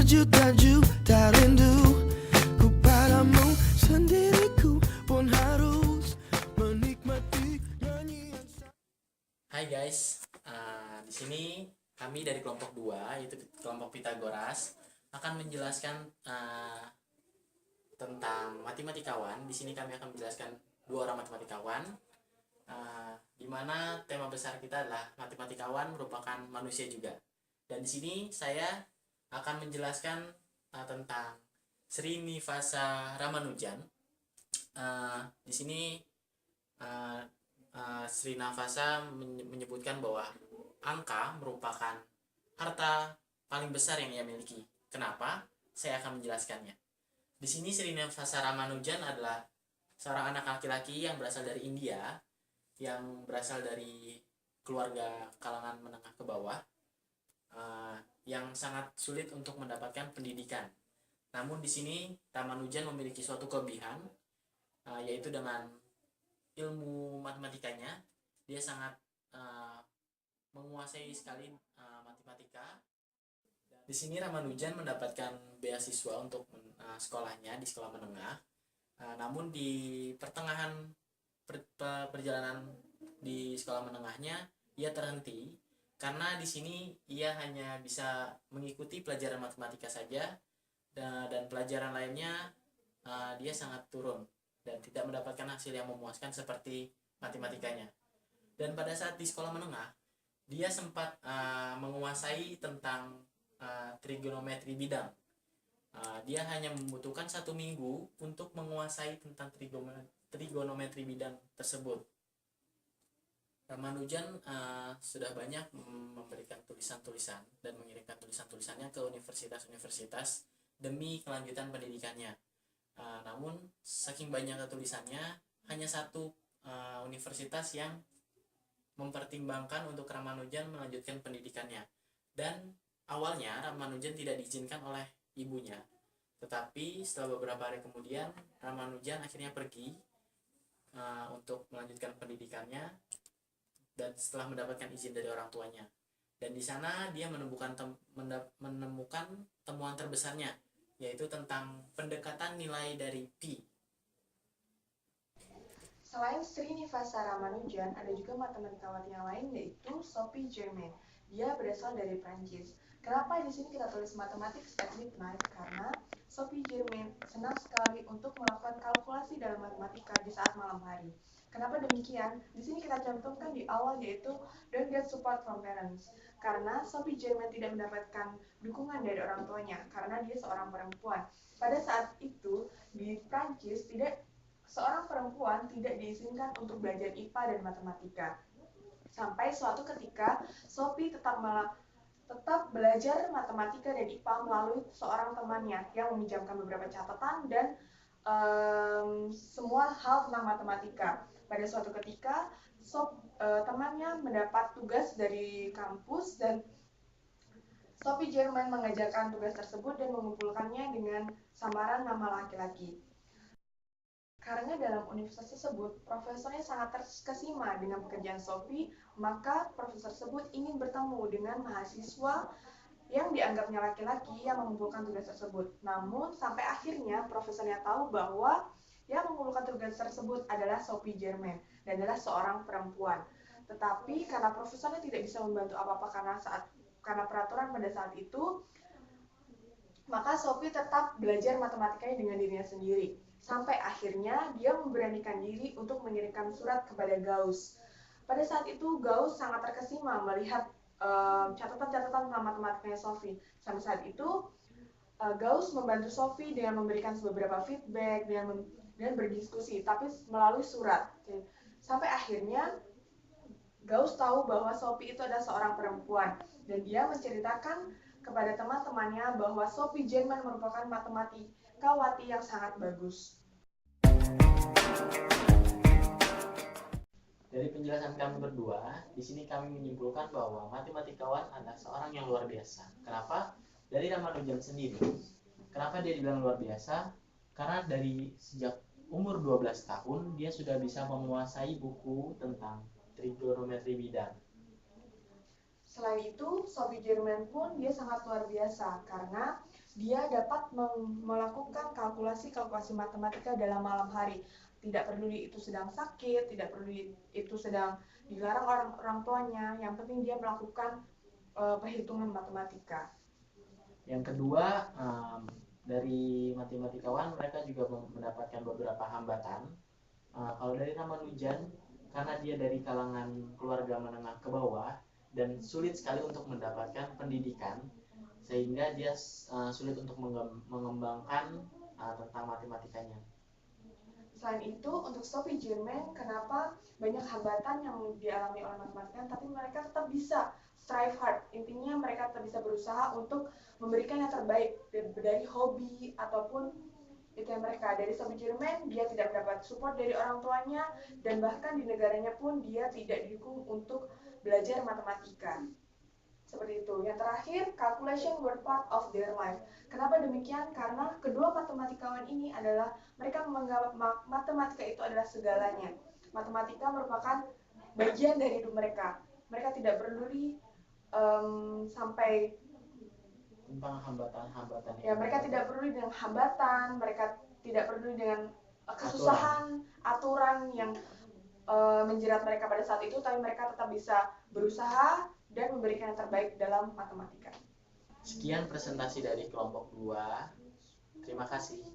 Berjuta-juta rindu ku padamu, sendiriku pun harus menikmati nyanyian. Hai guys, di sini kami dari kelompok 2 yaitu kelompok Pitagoras akan menjelaskan tentang matematikawan. Di sini kami akan menjelaskan 2 orang matematikawan, di mana tema besar kita adalah matematikawan merupakan manusia juga. Dan di sini saya akan menjelaskan tentang Srinivasa Ramanujan. Di sini Srinivasa menyebutkan bahwa angka merupakan harta paling besar yang ia miliki. Kenapa? Saya akan menjelaskannya. Di sini Srinivasa Ramanujan adalah seorang anak laki-laki yang berasal dari India, yang berasal dari keluarga kalangan menengah ke bawah, yang sangat sulit untuk mendapatkan pendidikan. Namun di sini Ramanujan memiliki suatu kelebihan, yaitu dengan ilmu matematikanya dia sangat menguasai sekali matematika. Di sini Ramanujan mendapatkan beasiswa untuk sekolahnya di sekolah menengah. Namun di pertengahan perjalanan di sekolah menengahnya ia terhenti karena di sini ia hanya bisa mengikuti pelajaran matematika saja, dan pelajaran lainnya dia sangat turun dan tidak mendapatkan hasil yang memuaskan seperti matematikanya. Dan pada saat di sekolah menengah dia sempat menguasai tentang trigonometri bidang. Dia hanya membutuhkan 1 minggu untuk menguasai tentang trigonometri bidang tersebut. Ramanujan sudah banyak memberikan tulisan-tulisan dan mengirimkan tulisan-tulisannya ke universitas-universitas demi kelanjutan pendidikannya. Namun saking banyaknya tulisannya, hanya satu universitas yang mempertimbangkan untuk Ramanujan melanjutkan pendidikannya. Dan awalnya Ramanujan tidak diizinkan oleh ibunya. Tetapi setelah beberapa hari kemudian Ramanujan akhirnya pergi untuk melanjutkan pendidikannya, dan setelah mendapatkan izin dari orang tuanya. Dan di sana dia menemukan temuan terbesarnya, yaitu tentang pendekatan nilai dari pi. Selain Srinivasa Ramanujan, ada juga matematikawan yang lain, yaitu Sophie Germain. Dia berasal dari Prancis. Kenapa di sini kita tulis Mathematics at Midnight? Karena Sophie Germain senang sekali untuk melakukan kalkulasi dalam matematika di saat malam hari. Kenapa demikian? Di sini kita cantumkan di awal, yaitu don't get support from parents. Karena Sophie Germain tidak mendapatkan dukungan dari orang tuanya karena dia seorang perempuan. Pada saat itu di Prancis seorang perempuan tidak diizinkan untuk belajar IPA dan matematika. Sampai suatu ketika Sophie tetap belajar matematika dan IPA melalui seorang temannya yang meminjamkan beberapa catatan dan semua hal tentang matematika. Pada suatu ketika temannya mendapat tugas dari kampus dan Sophie Germain mengajarkan tugas tersebut dan mengumpulkannya dengan samaran nama laki-laki. Karena dalam universitas tersebut, profesornya sangat terkesima dengan pekerjaan Sophie, maka profesor tersebut ingin bertemu dengan mahasiswa yang dianggapnya laki-laki yang mengumpulkan tugas tersebut. Namun, sampai akhirnya profesornya tahu bahwa yang mengumpulkan tugas tersebut adalah Sophie Germain dan adalah seorang perempuan. Tetapi karena profesornya tidak bisa membantu apa-apa karena peraturan pada saat itu, maka Sophie tetap belajar matematikanya dengan dirinya sendiri. Sampai akhirnya dia memberanikan diri untuk mengirimkan surat kepada Gauss. Pada saat itu Gauss sangat terkesima melihat catatan-catatan tentang matematikanya Sophie. Sampai saat itu Gauss membantu Sophie dengan memberikan beberapa feedback dan berdiskusi, tapi melalui surat. Sampai akhirnya Gauss tahu bahwa Sophie itu adalah seorang perempuan dan dia menceritakan kepada teman-temannya bahwa Sophie Germain merupakan matematikawati yang sangat bagus. Dari penjelasan kami berdua, di sini kami menyimpulkan bahwa matematikawan adalah seorang yang luar biasa. Kenapa? Dari Ramanujan sendiri. Kenapa dia dibilang luar biasa? Karena dari sejak umur 12 tahun dia sudah bisa menguasai buku tentang trigonometri bidang. Selain itu, Sophie Germain pun dia sangat luar biasa karena dia dapat melakukan kalkulasi-kalkulasi matematika dalam malam hari. Tidak peduli itu sedang sakit, tidak peduli itu sedang dilarang orang tuanya, yang penting dia melakukan perhitungan matematika. Yang kedua, dari matematikawan mereka juga mendapatkan beberapa hambatan. Kalau dari Ramanujan, karena dia dari kalangan keluarga menengah ke bawah dan sulit sekali untuk mendapatkan pendidikan, sehingga dia sulit untuk mengembangkan tentang matematikanya. Selain itu, untuk Sophie Germain, kenapa banyak hambatan yang dialami oleh matematikawan, tapi mereka tetap bisa strive hard. Intinya mereka tetap bisa berusaha untuk memberikan yang terbaik dari hobi ataupun itu yang mereka. Dari Sophie Germain, dia tidak mendapat support dari orang tuanya, dan bahkan di negaranya pun dia tidak didukung untuk belajar matematika. Seperti itu. Yang terakhir, calculation were part of their life. Kenapa demikian? Karena kedua matematikawan ini adalah mereka menganggap matematika itu adalah segalanya. Matematika merupakan bagian dari hidup mereka. Mereka tidak peduli sampai Tentang hambatan-hambatan. Ya, mereka tidak peduli dengan hambatan, mereka tidak peduli dengan kesusahan, aturan yang menjerat mereka pada saat itu, tapi mereka tetap bisa berusaha dan memberikan yang terbaik dalam matematika. Sekian presentasi dari kelompok 2. Terima kasih.